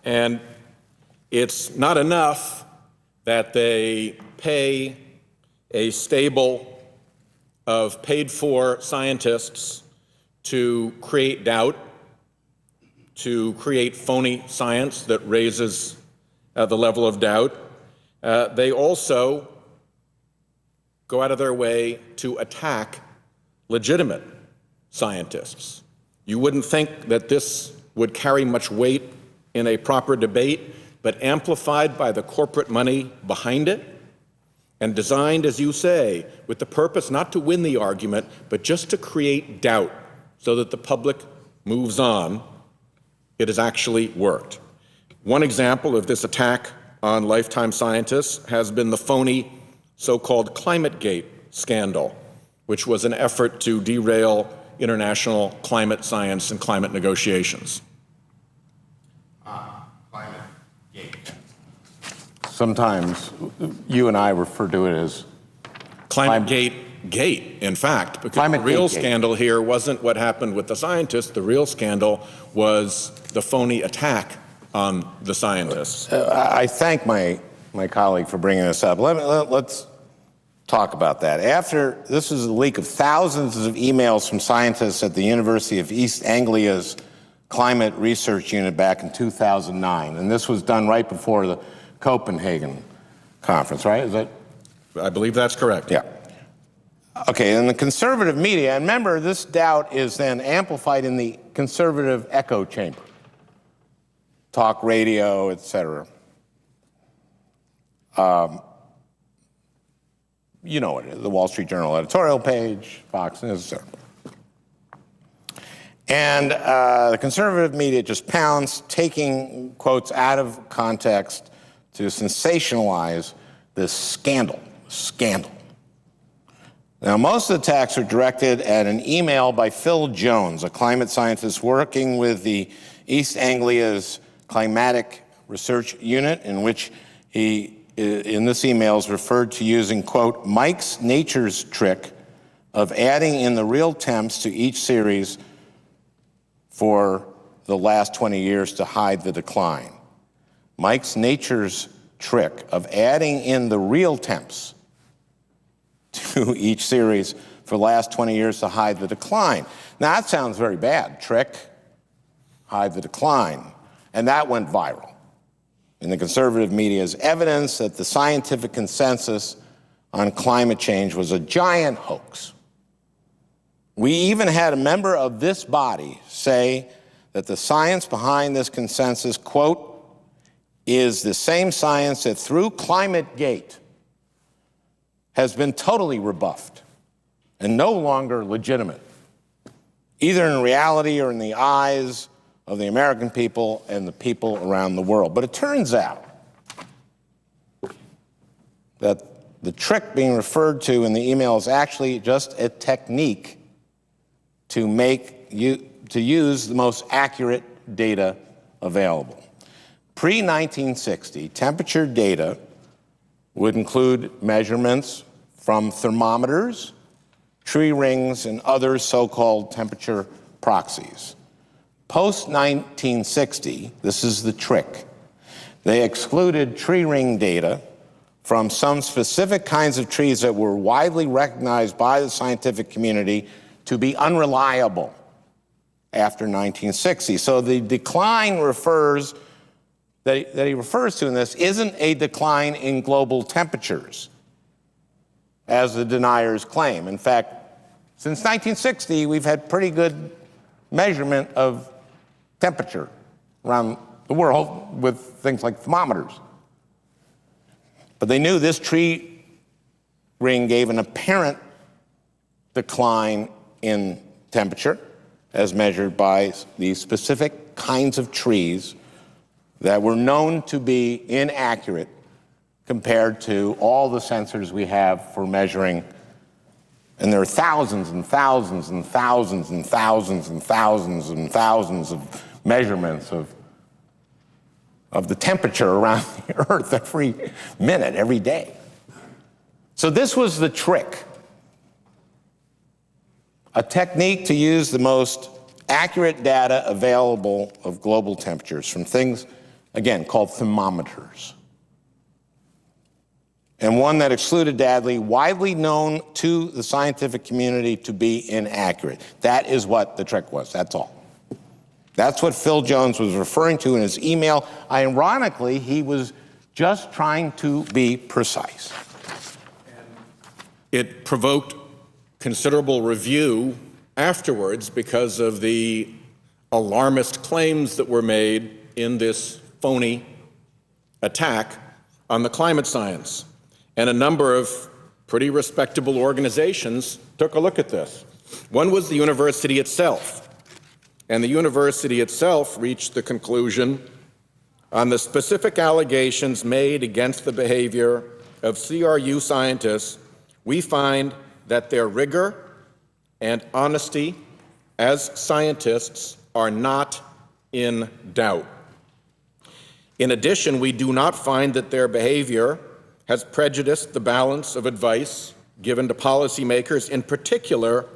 And it's not enough that they pay a stable of paid-for scientists to create doubt, to create phony science that raises the level of doubt. They also go out of their way to attack legitimate scientists. You wouldn't think that this would carry much weight in a proper debate, but amplified by the corporate money behind it and designed, as you say, with the purpose not to win the argument, but just to create doubt so that the public moves on, it has actually worked. One example of this attack on lifetime scientists has been the phony so-called Climategate scandal, which was an effort to derail international climate science and climate negotiations. Climategate. Sometimes you and I refer to it as Climategate gate, in fact, because the real scandal here wasn't what happened with the scientists. The real scandal was the phony attack on the scientists. I thank my colleague for bringing this up. Let's talk about that. After this is a leak of thousands of emails from scientists at the University of East Anglia's Climate Research Unit back in 2009, and this was done right before the Copenhagen conference, right? Is that? I believe that's correct. Yeah. Okay, and the conservative media, and remember, this doubt is then amplified in the conservative echo chamber, talk radio, etc. You know what it is, the Wall Street Journal editorial page, Fox News, etc. And the conservative media just pounds, taking quotes out of context to sensationalize this scandal. Now, most of the attacks are directed at an email by Phil Jones, a climate scientist working with the East Anglia's Climatic Research Unit, in which he, in this email, is referred to using, quote, Mike's nature's trick of adding in the real temps to each series for the last 20 years to hide the decline. Mike's nature's trick of adding in the real temps to each series for the last 20 years to hide the decline. Now, that sounds very bad. Trick, hide the decline. And that went viral in the conservative media as evidence that the scientific consensus on climate change was a giant hoax. We even had a member of this body say that the science behind this consensus, quote, is the same science that through Climategate has been totally rebuffed and no longer legitimate, either in reality or in the eyes of the American people and the people around the world. But it turns out that the trick being referred to in the email is actually just a technique to use the most accurate data available. Pre-1960, temperature data would include measurements from thermometers, tree rings, and other so-called temperature proxies. Post-1960, this is the trick, they excluded tree ring data from some specific kinds of trees that were widely recognized by the scientific community to be unreliable after 1960. So the decline that he refers to in this isn't a decline in global temperatures, as the deniers claim. In fact, since 1960, we've had pretty good measurement of temperature around the world with things like thermometers. But they knew this tree ring gave an apparent decline in temperature as measured by these specific kinds of trees that were known to be inaccurate compared to all the sensors we have for measuring. And there are thousands and thousands and thousands and thousands and thousands and thousands of measurements of the temperature around the Earth every minute, every day. So this was the trick. A technique to use the most accurate data available of global temperatures from things again, called thermometers. And one that excluded Dadley, widely known to the scientific community to be inaccurate. That is what the trick was, that's all. That's what Phil Jones was referring to in his email. Ironically, he was just trying to be precise. It provoked considerable review afterwards because of the alarmist claims that were made in this phony attack on the climate science. And a number of pretty respectable organizations took a look at this. One was the university itself. And the university itself reached the conclusion on the specific allegations made against the behavior of CRU scientists, we find that their rigor and honesty as scientists are not in doubt. In addition, we do not find that their behavior has prejudiced the balance of advice given to policymakers. In particular,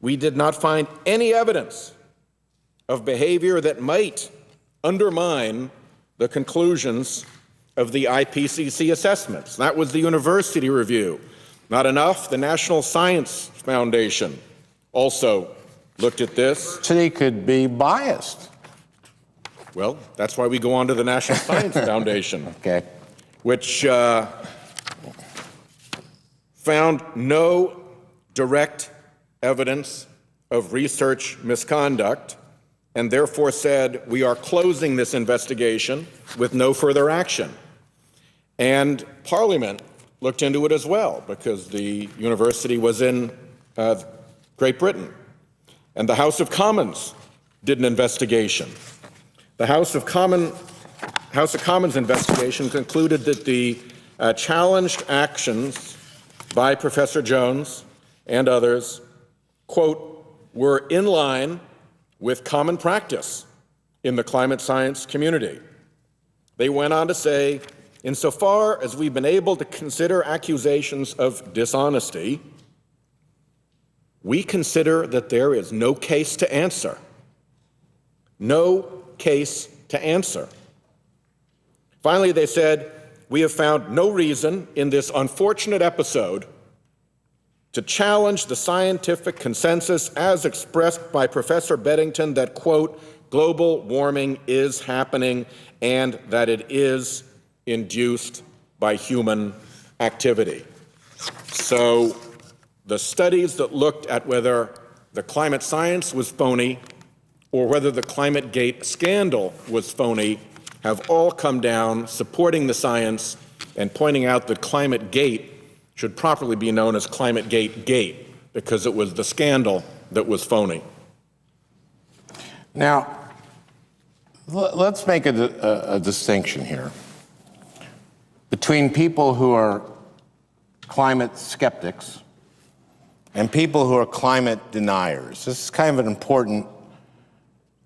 we did not find any evidence of behavior that might undermine the conclusions of the IPCC assessments. That was the university review. Not enough, the National Science Foundation also looked at this. City could be biased. Well, that's why we go on to the National Science Foundation, Okay. which found no direct evidence of research misconduct and therefore said, we are closing this investigation with no further action. And Parliament looked into it as well, because the university was in Great Britain. And the House of Commons did an investigation. The House of Commons investigation concluded that the challenged actions by Professor Jones and others, quote, were in line with common practice in the climate science community. They went on to say, insofar as we've been able to consider accusations of dishonesty, we consider that there is no case to answer. No case to answer. Finally, they said, we have found no reason in this unfortunate episode to challenge the scientific consensus as expressed by Professor Beddington that, quote, global warming is happening and that it is induced by human activity. So the studies that looked at whether the climate science was phony or whether the Climategate scandal was phony have all come down supporting the science and pointing out that Climategate should properly be known as Climategate Gate, because it was the scandal that was phony. Now, let's make a distinction here between people who are climate skeptics and people who are climate deniers. This is kind of an important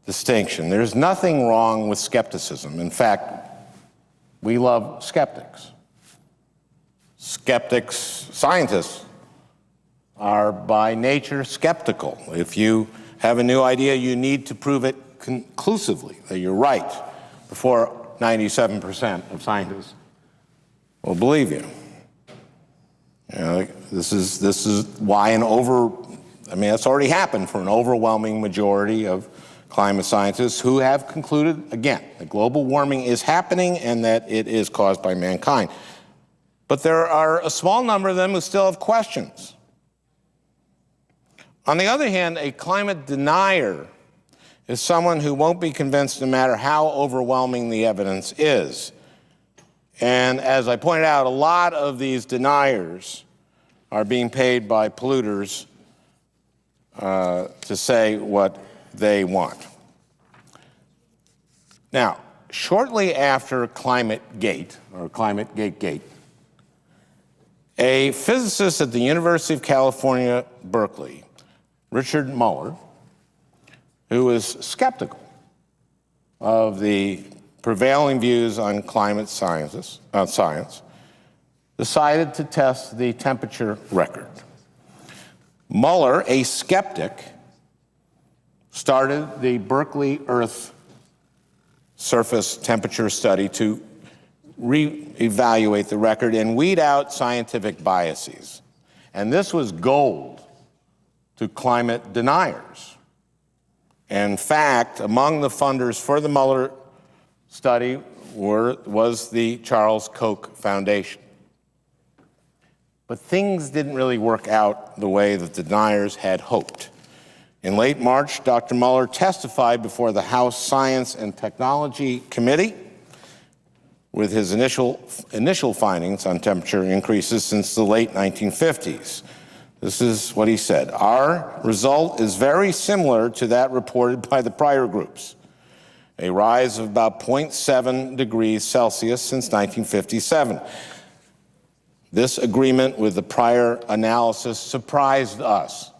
distinction. There's nothing wrong with skepticism. In fact, we love skeptics. Skeptics, scientists, are by nature skeptical. If you have a new idea, you need to prove it conclusively, that you're right, before 97% of scientists will believe you. This is why that's already happened for an overwhelming majority of climate scientists who have concluded, again, that global warming is happening and that it is caused by mankind. But there are a small number of them who still have questions. On the other hand, a climate denier is someone who won't be convinced no matter how overwhelming the evidence is. And as I pointed out, a lot of these deniers are being paid by polluters to say what they want. Now, shortly after Climategate, or Climategate, a physicist at the University of California, Berkeley, Richard Muller, who was skeptical of the prevailing views on climate science, decided to test the temperature record. Muller, a skeptic, started the Berkeley Earth surface temperature study to reevaluate the record and weed out scientific biases. And this was gold to climate deniers. In fact, among the funders for the Mueller study was the Charles Koch Foundation. But things didn't really work out the way that the deniers had hoped. In late March, Dr. Mueller testified before the House Science and Technology Committee with his initial findings on temperature increases since the late 1950s. This is what he said: "Our result is very similar to that reported by the prior groups, a rise of about 0.7 degrees Celsius since 1957. This agreement with the prior analysis surprised us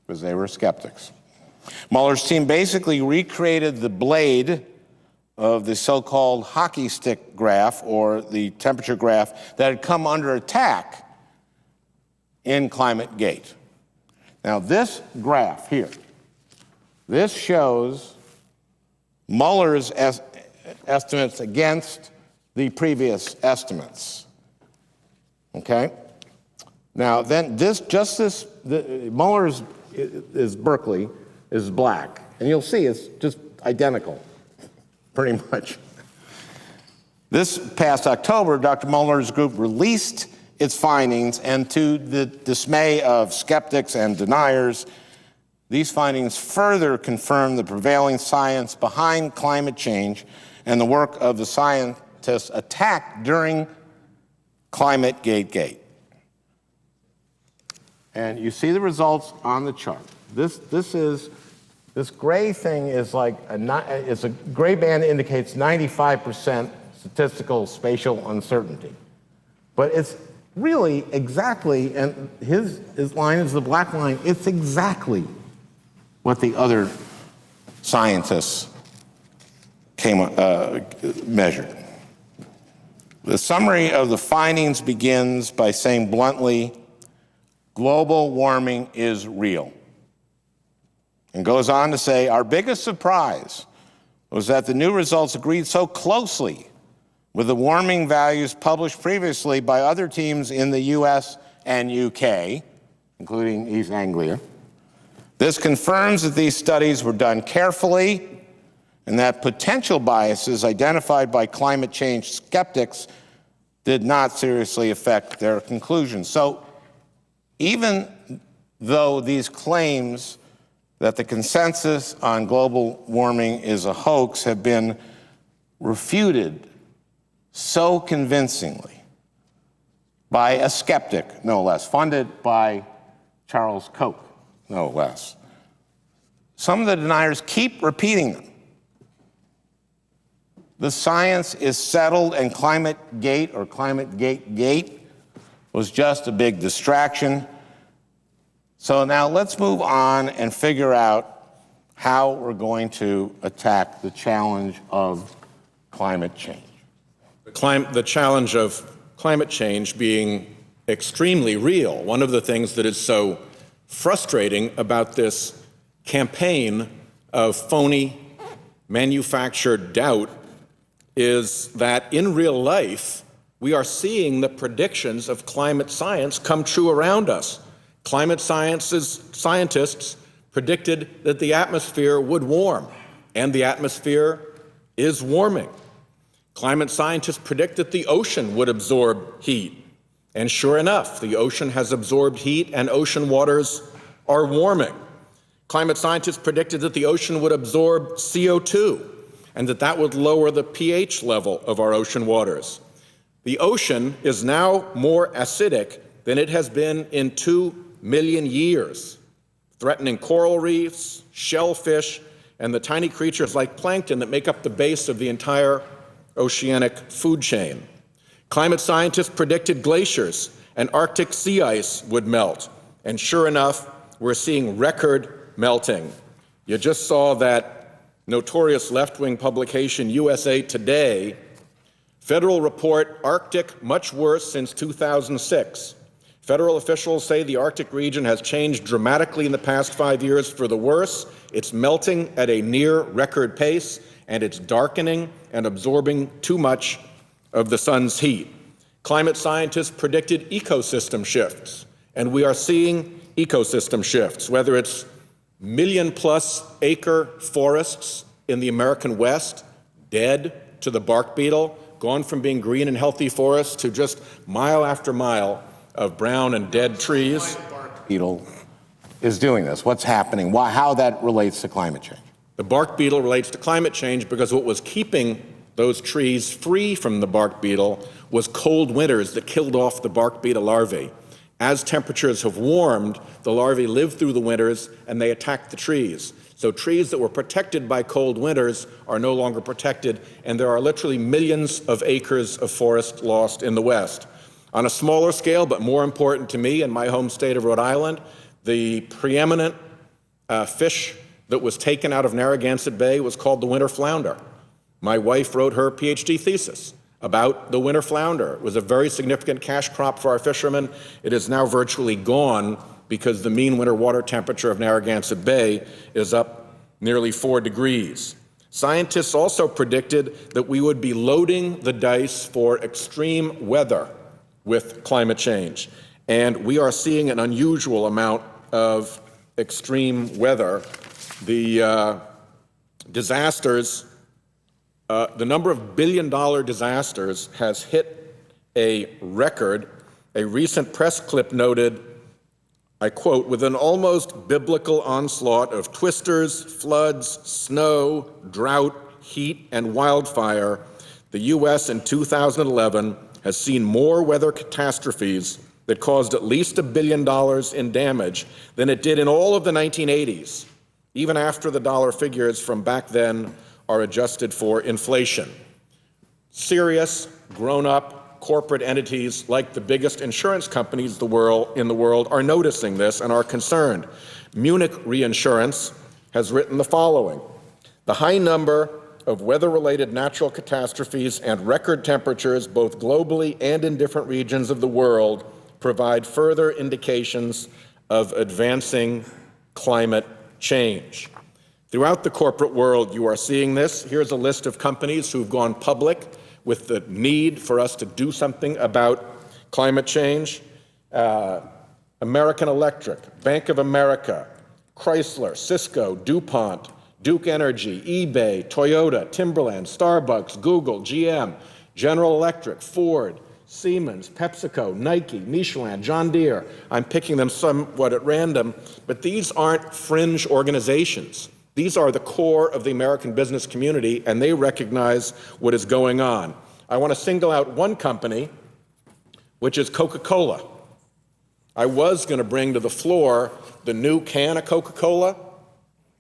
because they were skeptics. Mueller's team basically recreated the blade of the so-called hockey stick graph, or the temperature graph, that had come under attack in Climategate. Now, this graph here, this shows Mueller's estimates against the previous estimates. Okay? Now, then Mueller's is Berkeley is black, and you'll see it's just identical, pretty much. This past October, Dr. Mueller's group released its findings, and to the dismay of skeptics and deniers, these findings further confirm the prevailing science behind climate change and the work of the scientists attacked during Climategate. And you see the results on the chart. This gray thing is like it's a gray band indicates 95% statistical spatial uncertainty. But it's really exactly, and his line is the black line, it's exactly what the other scientists measured. The summary of the findings begins by saying bluntly, global warming is real. And goes on to say, our biggest surprise was that the new results agreed so closely with the warming values published previously by other teams in the US and UK, including East Anglia. This confirms that these studies were done carefully and that potential biases identified by climate change skeptics did not seriously affect their conclusions. So even though these claims that the consensus on global warming is a hoax have been refuted so convincingly by a skeptic, no less, funded by Charles Koch, no less, some of the deniers keep repeating them. The science is settled, and Climategate, or Climategate was just a big distraction. So now let's move on and figure out how we're going to attack the challenge of climate change. The challenge of climate change being extremely real. One of the things that is so frustrating about this campaign of phony manufactured doubt is that in real life, we are seeing the predictions of climate science come true around us. Climate scientists predicted that the atmosphere would warm, and the atmosphere is warming. Climate scientists predict that the ocean would absorb heat, and sure enough, the ocean has absorbed heat and ocean waters are warming. Climate scientists predicted that the ocean would absorb CO2, and that would lower the pH level of our ocean waters. The ocean is now more acidic than it has been in 2 million years, threatening coral reefs, shellfish, and the tiny creatures like plankton that make up the base of the entire oceanic food chain. Climate scientists predicted glaciers and Arctic sea ice would melt, and sure enough, we're seeing record melting. You just saw that notorious left-wing publication, USA Today, federal report, Arctic much worse since 2006. Federal officials say the Arctic region has changed dramatically in the past 5 years for the worse. It's melting at a near record pace, and it's darkening and absorbing too much of the sun's heat. Climate scientists predicted ecosystem shifts, and we are seeing ecosystem shifts, whether it's million-plus acre forests in the American West, dead to the bark beetle, gone from being green and healthy forests to just mile after mile of brown and dead trees. Why the bark beetle is doing this? What's happening? How that relates to climate change? The bark beetle relates to climate change because what was keeping those trees free from the bark beetle was cold winters that killed off the bark beetle larvae. As temperatures have warmed, the larvae live through the winters and they attack the trees. So trees that were protected by cold winters are no longer protected, and there are literally millions of acres of forest lost in the West. On a smaller scale, but more important to me in my home state of Rhode Island, the preeminent fish that was taken out of Narragansett Bay was called the winter flounder. My wife wrote her PhD thesis about the winter flounder. It was a very significant cash crop for our fishermen. It is now virtually gone because the mean winter water temperature of Narragansett Bay is up nearly 4 degrees. Scientists also predicted that we would be loading the dice for extreme weather with climate change. And we are seeing an unusual amount of extreme weather. The disasters, the number of billion-dollar disasters has hit a record. A recent press clip noted, I quote, "With an almost biblical onslaught of twisters, floods, snow, drought, heat, and wildfire, the U.S. in 2011 has seen more weather catastrophes that caused at least $1 billion in damage than it did in all of the 1980s, even after the dollar figures from back then are adjusted for inflation." Serious, grown-up corporate entities like the biggest insurance companies in the world are noticing this and are concerned. Munich Reinsurance has written the following: "The high number of weather-related natural catastrophes and record temperatures, both globally and in different regions of the world, provide further indications of advancing climate change." Throughout the corporate world, you are seeing this. Here's a list of companies who've gone public with the need for us to do something about climate change. American Electric, Bank of America, Chrysler, Cisco, DuPont, Duke Energy, eBay, Toyota, Timberland, Starbucks, Google, GM, General Electric, Ford, Siemens, PepsiCo, Nike, Michelin, John Deere. I'm picking them somewhat at random, but these aren't fringe organizations. These are the core of the American business community, and they recognize what is going on. I want to single out one company, which is Coca-Cola. I was going to bring to the floor the new can of Coca-Cola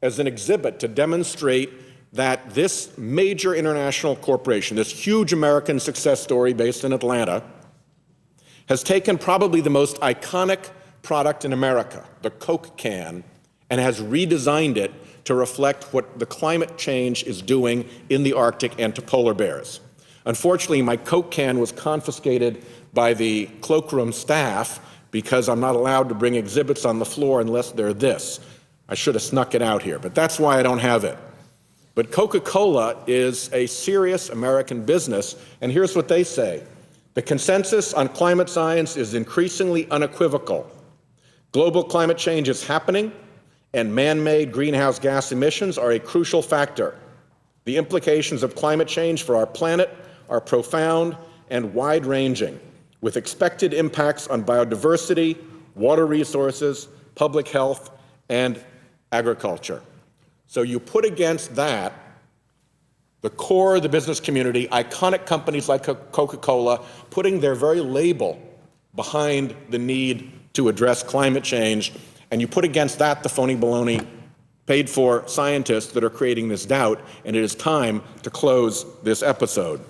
as an exhibit to demonstrate that this major international corporation, this huge American success story based in Atlanta, has taken probably the most iconic product in America, the Coke can, and has redesigned it to reflect what the climate change is doing in the Arctic and to polar bears. Unfortunately, my Coke can was confiscated by the cloakroom staff because I'm not allowed to bring exhibits on the floor unless they're this. I should have snuck it out here, but that's why I don't have it. But Coca-Cola is a serious American business, and here's what they say: "The consensus on climate science is increasingly unequivocal. Global climate change is happening, and man-made greenhouse gas emissions are a crucial factor. The implications of climate change for our planet are profound and wide-ranging, with expected impacts on biodiversity, water resources, public health, and agriculture." So you put against that the core of the business community, iconic companies like Coca-Cola, putting their very label behind the need to address climate change, and you put against that the phony baloney paid for scientists that are creating this doubt, and it is time to close this episode.